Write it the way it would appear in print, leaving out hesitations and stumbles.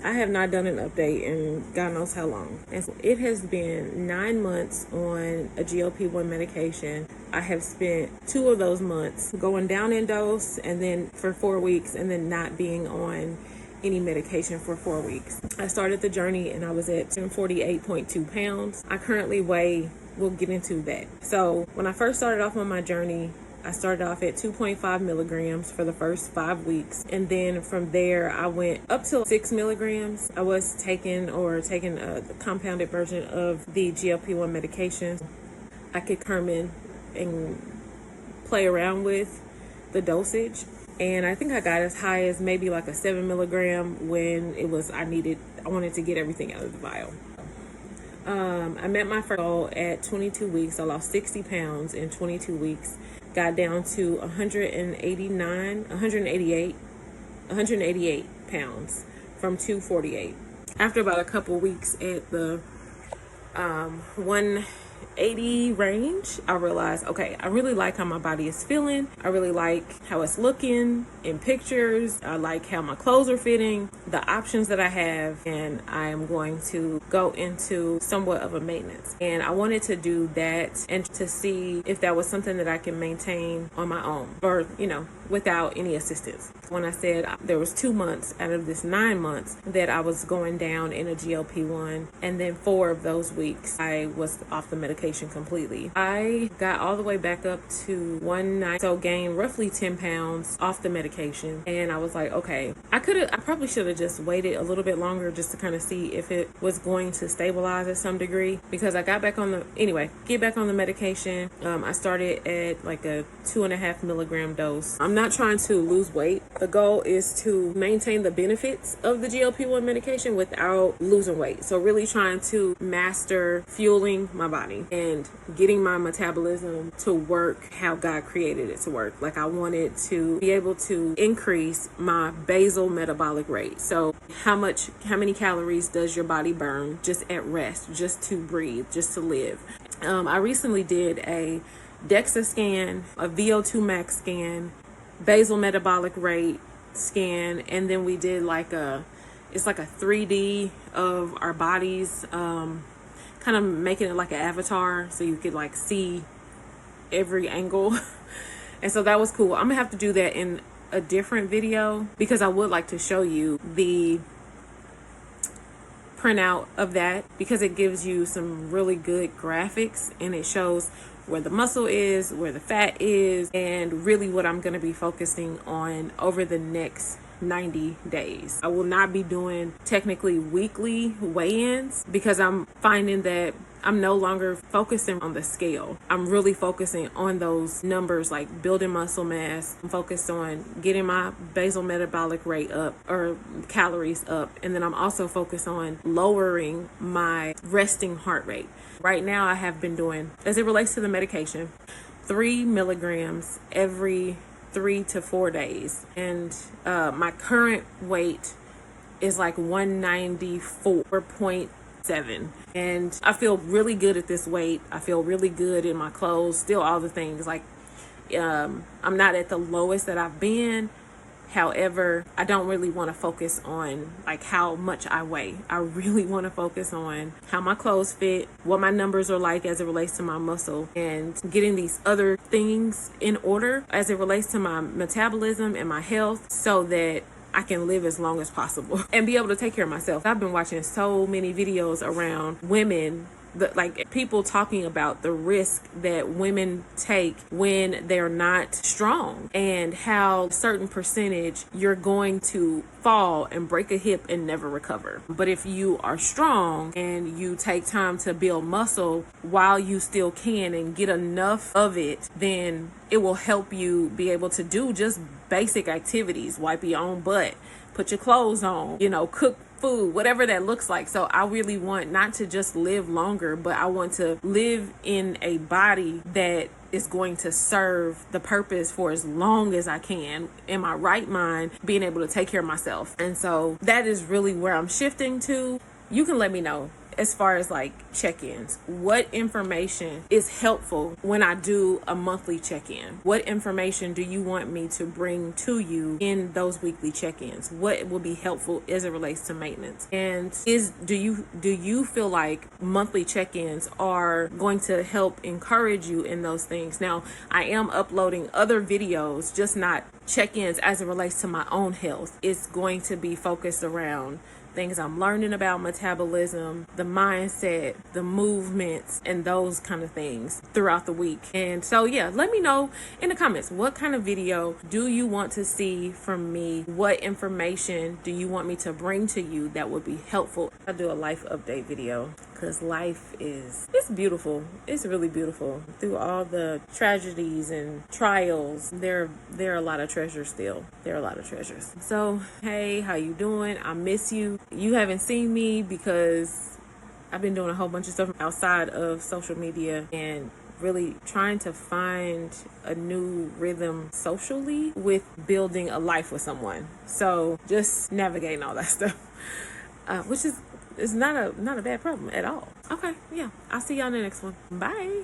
I have not done an update in God knows how long. And so it has been 9 months on a GLP-1 medication. I have spent 2 of those months going down in dose and then for 4 weeks and then not being on any medication for 4 weeks. I started the journey and I was at 48.2 pounds. I currently weigh, we'll get into that. So when I first started off on my journey, I started off at 2.5 milligrams for the first 5 weeks. And then from there, I went up to 6 milligrams. I was taking a compounded version of the GLP-1 medication. I could come in and play around with the dosage. And I think I got as high as maybe like a 7 milligram when it was, I wanted to get everything out of the vial. I met my first goal at 22 weeks. I lost 60 pounds in 22 weeks. Got down to 188 pounds from 248. After about a couple weeks at the 180 range, I realized, okay, I really like how my body is feeling. I really like how it's looking in pictures. I like how my clothes are fitting, the options that I have, and I am going to go into somewhat of a maintenance. And I wanted to do that and to see if that was something that I can maintain on my own or, without any assistance. When I said there was 2 months out of this 9 months that I was going down in a GLP-1, and then 4 of those weeks I was off the medication completely. I got all the way back up to 190, so gained roughly 10 pounds off the medication. And I was like, okay, I probably should have just waited a little bit longer just to kind of see if it was going to stabilize at some degree, because I get back on the medication. I started at like a 2.5 milligram dose. I'm not trying to lose weight. The goal is to maintain the benefits of the GLP-1 medication without losing weight. So really trying to master fueling my body and getting my metabolism to work how God created it to work. Like I wanted to be able to increase my basal metabolic rate. So how many calories does your body burn just at rest, just to breathe, just to live? I recently did a DEXA scan, a VO2 max scan, basal metabolic rate scan, and then we did it's like a 3D of our bodies, kind of making it like an avatar so you could like see every angle. And so that was cool. I'm gonna have to do that in a different video because I would like to show you the printout of that, because it gives you some really good graphics and it shows where the muscle is, where the fat is, and really what I'm going to be focusing on over the next 90 days. I will not be doing technically weekly weigh-ins because I'm finding that I'm no longer focusing on the scale. I'm really focusing on those numbers, like building muscle mass. I'm focused on getting my basal metabolic rate up, or calories up. And then I'm also focused on lowering my resting heart rate. Right now I have been doing, as it relates to the medication, 3 milligrams every 3 to 4 days. And my current weight is like 194.7. And I feel really good at this weight. I feel really good in my clothes, still all the things. Like I'm not at the lowest that I've been. However, I don't really want to focus on like how much I weigh. I really want to focus on how my clothes fit, what my numbers are like as it relates to my muscle, and getting these other things in order as it relates to my metabolism and my health, so that I can live as long as possible and be able to take care of myself. I've been watching so many videos around women, like people talking about the risk that women take when they're not strong, and how a certain percentage you're going to fall and break a hip and never recover. But if you are strong and you take time to build muscle while you still can and get enough of it, then it will help you be able to do just basic activities, wipe your own butt, put your clothes on, cook food, whatever that looks like. So I really want not to just live longer, but I want to live in a body that is going to serve the purpose for as long as I can in my right mind, being able to take care of myself. And so that is really where I'm shifting to. You can let me know as far as like check-ins, what information is helpful when I do a monthly check-in? What information do you want me to bring to you in those weekly check-ins? What will be helpful as it relates to maintenance? And do you feel like monthly check-ins are going to help encourage you in those things? Now, I am uploading other videos, just not check-ins as it relates to my own health. It's going to be focused around things I'm learning about metabolism, the mindset, the movements, and those kind of things throughout the week. And so, yeah, let me know in the comments, what kind of video do you want to see from me? What information do you want me to bring to you that would be helpful? I'll do a life update video because life it's beautiful. It's really beautiful. Through all the tragedies and trials, there are a lot of treasures still. There are a lot of treasures. So, hey, how you doing? I miss you. You haven't seen me because I've been doing a whole bunch of stuff outside of social media and really trying to find a new rhythm socially with building a life with someone. So just navigating all that stuff, which is not a bad problem at all. Okay, yeah, I'll see y'all in the next one. Bye.